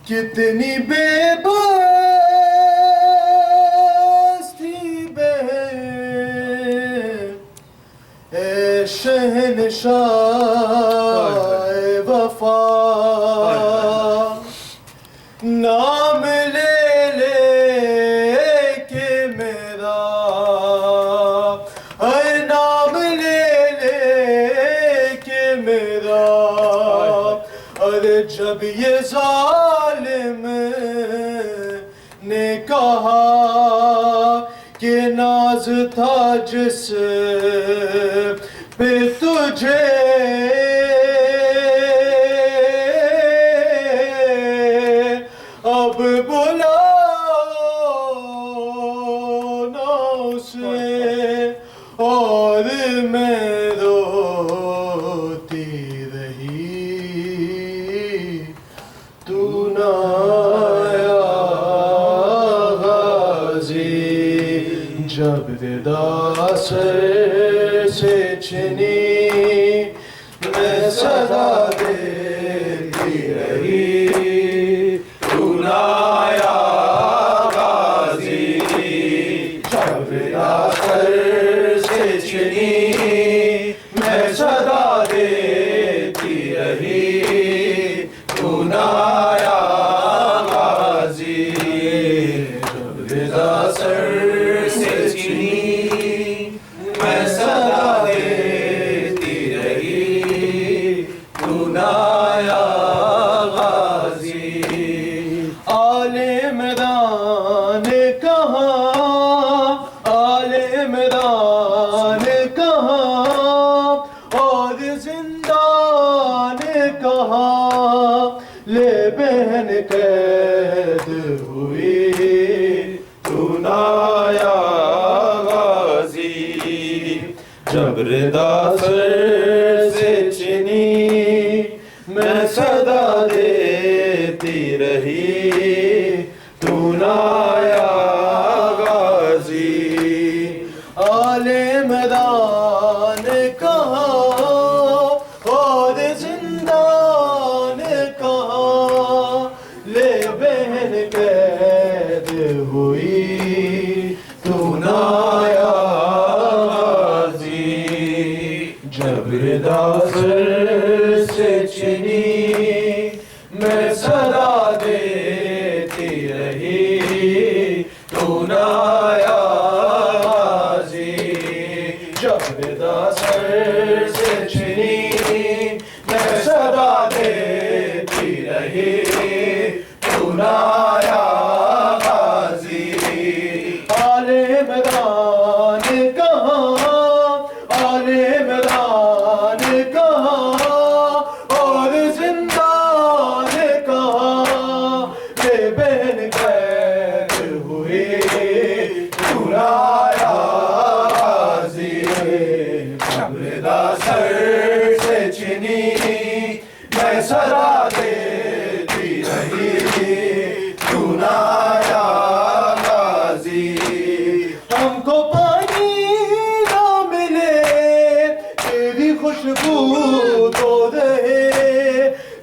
कितनी बेबस थी बहन ए शहंशाह वफा, नाम ले ले के मेरा, नाम ले ले के मेरा। अरे जब ये जालिम ने कहा कि नाज था जिस पे तुझे, अब बुलाओ ना उसे, और मैं रोती रही तू ना आया गाज़ी। जब विदा से छिनी मैं सदा देती रही तू ना आया गाज़ी। जब विदा से छिनी मैं सदा देती रही तू ना आया गाज़ी। जब विदा से छिनी मैं सदा देती रही तू ना आया गाज़ी। आले मैदान कहाँ, आले मैदान कहाँ, और जिंदान कहाँ, ले बहन कैद हुई तू ना आया गाज़ी। जब रिदा से छिनी मैं सदा देती रही तू ना आया गाज़ी। आले मैदान कहाँ और जिंदान कहाँ, ले बहन कैद हुई तू ना आया गाज़ी। जब रिदा से छिनी मैं सदा देती रही तू ना आया गाज़ी। जब रिदा से छिनी मैं सदा देती रही तू ना आया गाज़ी। आले मैदान कहाँ, आले मैदान कहाँ, और जिंदान कहाँ, ले बहन कैद हुई तू ना आया गाज़ी। जब रिदा से छिनी मैं सदा देती रही तू ना आया गाज़ी। हमको पानी ना मिले तेरी खुशबू तो रहे,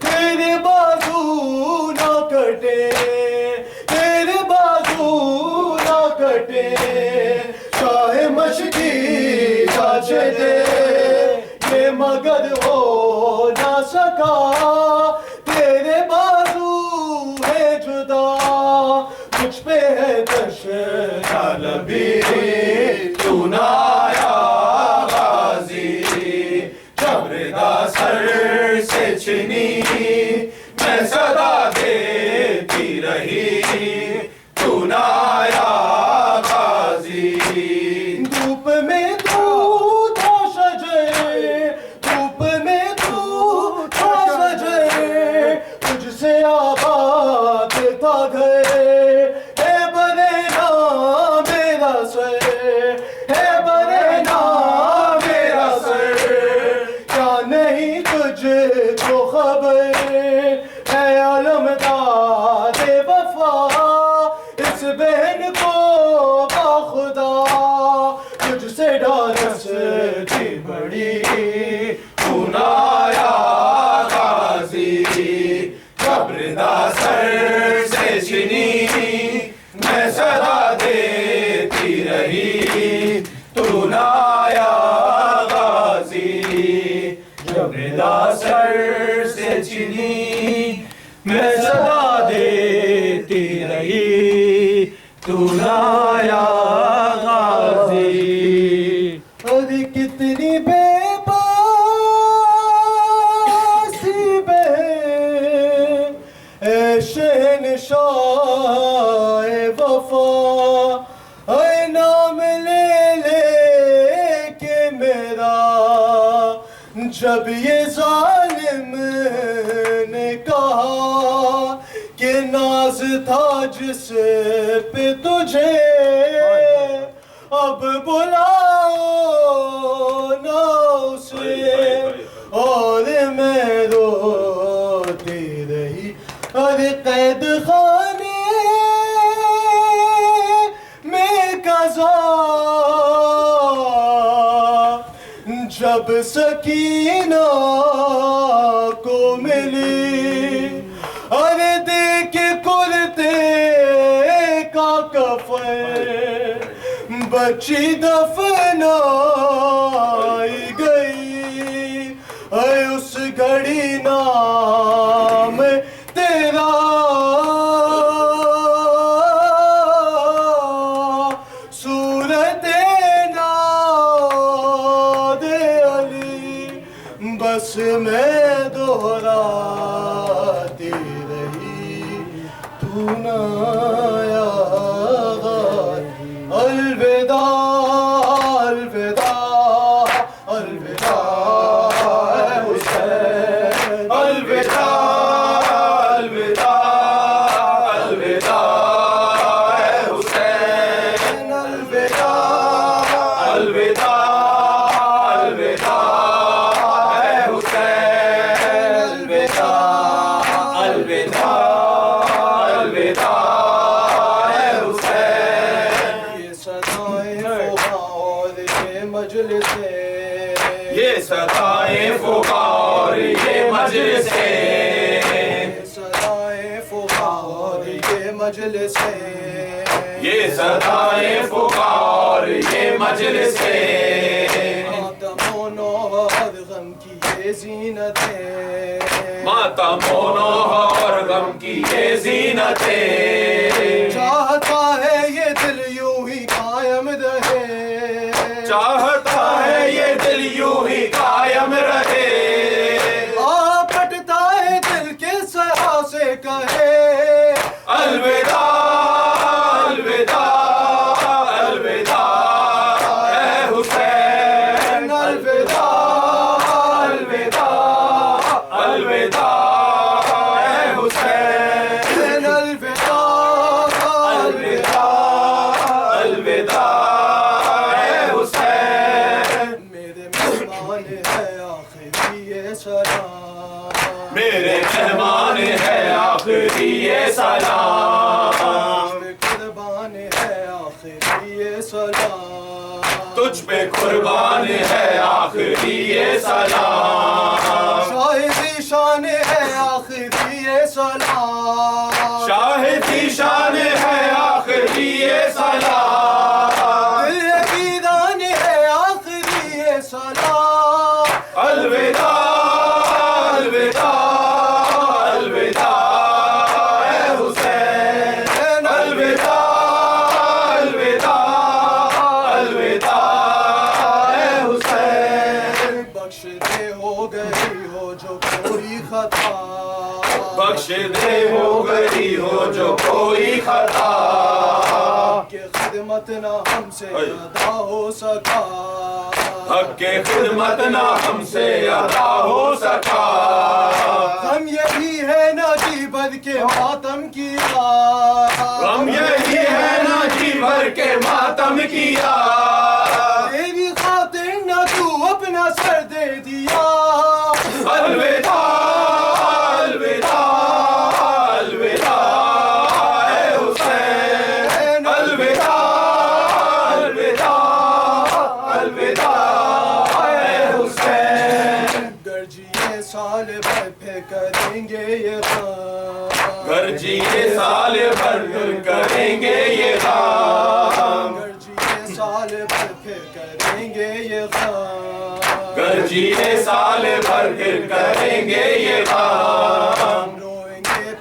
तेरे बाजू ना कटे, तेरे बाजू ना कटे, चाहे मशकी चाचे दे ये मगर हो ना सका, तेरे बाजू है जुदा मुझ पे है तशना लबी तू ना आया गाज़ी। जब रिदा से छिनी मैं सदा देती रही तू ना आया गाज़ी। धूप में तू था सजे, धूप में तू था सजे, तुझसे आबाद था घर, है बने ना मेरा सर, है बने ना मेरा सर। क्या नहीं तुझको खबर है आलमदाद वफा, इस बहन को बाखुदा तुझसे डारस थी बड़ी तू ना आया गाज़ी। कब्र दा सर में सदा देती रही तू नाया गाजी। अरे कितनी बेबसी बहन ऐ शहंशाह वफा, ऐ नाम ले ले के मेरा जब ये जालिम ने कहा कि नाज था जिस पे तुझे अब बुलाओ ना उसे, और मैं रोती रही। अरे कैद खाने में कज़ा जब सकीना को मिली, अरे देख कुर्ते का कफ़न बच्ची दफनाई गई, है उस घड़ी नाम तेरा सूरत नाद अली, बस मैं दोहराती रही तू नाया गाजी। अलविदा अलविदा अलविदा हुसैन, अलविदा अलविदा अलविदा हुसैन, अलविदा अलविदा अलविदा हुसैन, अलविदा अलविदा अलविदा हुसैन। ये सदाएं फुगा और ये मजलिसे, ये सदाएं फुगा और ये मजलिसे, सदाएं फुगा और ये मजलिसे, ये सदाएं फुगा और ये मजलिसे, मातम और गम की ये ज़ीनतें, मातम और गम की ये ज़ीनतें, चाहता है ये दिल यूं ही कायम रहे, चाहता है ये दिल यूं ही कायम रहे, पटता है दिल के सहा से कहे अलविदा अलविदा अलविदा ऐ हुसैन, अलविदा अलविदा अलविदा ऐ हुसैन, अलविदा अलविदा अलविदा ऐ हुसैन। मेरे मेहमान है आखिरी ये सलाम, मेरे मेहमान है आखिरी ये सलाम, कुर्बान है आखिरी ये सलाम, तुझ पे कुर्बान है आखिरी ये सलाम, शाहिदी शान है आखिरी ये सलाम, शाहिदी शान है आखिरी ये सलाम, दिल वीरान है आखिरी ये सलाम, अलविदा अलविदा अलविदा ऐ हुसैन, अलविदा अलविदा अलविदा ऐ हुसैन। बख्श दे हो गई हो जो कोई खता, बख्श दे हो गई हो जो कोई खता, के खिदमत ना हमसे अदा हो सका, हक के खिदमत ना हमसे अदा हो सका, हम यही है ना जी भर के मातम किया, हम यही है ना जी भर के मातम किया, तेरी खातिर ना तू अपना सर दे दिया, अलविदा अलविदा अलविदा ऐ हुसैन, अलविदा अलविदा अलविदा ऐ हुसैन। गर्जिए साल भर फिर करेंगे ये काम, गर्जिए साल भर करेंगे ये काम, गर्जिए साल भर फिर करेंगे ये काम, गर्जिए साल भर करेंगे ये काम, रोएंगे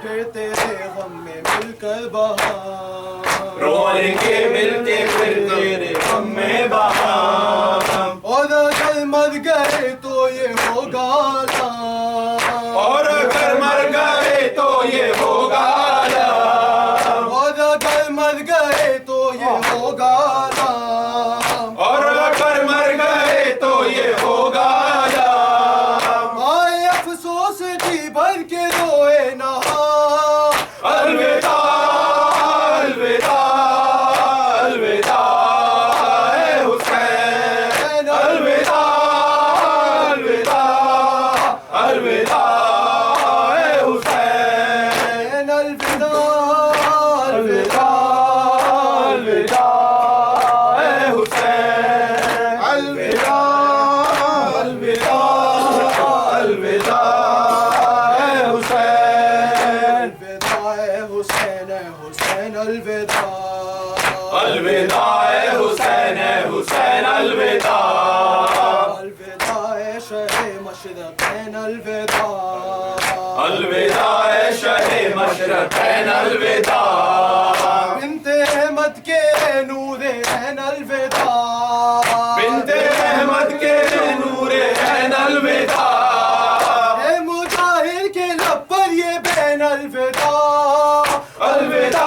कर बहार। रोएंगे मिलके फिर तेरे गम में बहार। और अगर मर गए तो ये होगा आलाम। और अगर मर गए तो ये होगा आलाम। और अगर मर गए तो ये होगा आलाम। और अगर मर गए तो ये होगा आलाम। आए अफसोस जी भर के रोए ना। अलविदा अलविदा अलविदा ए हुसैन। अलविदा अलविदा अलविदा ए हुसैन। अलविदा अलविदा अलविदा ए हुसैन। अलविदा अलविदा अलविदा ए हुसैन। अलविदा हुसैन, हुसैन अलविदा। अलविदा ए हुसैन हुसैन अलविदा। अलविदा ए शहे मशरक़ैन अलविदा। अलविदा ए शहे मशरक़ैन अलविदा। बिन्ते अहमद के नूरे ऐन अलविदा। बिन्ते अहमद के नूरे ऐन अलविदा। ए मुजाहिर के लब पर ये बैन अलविदा। अलविदा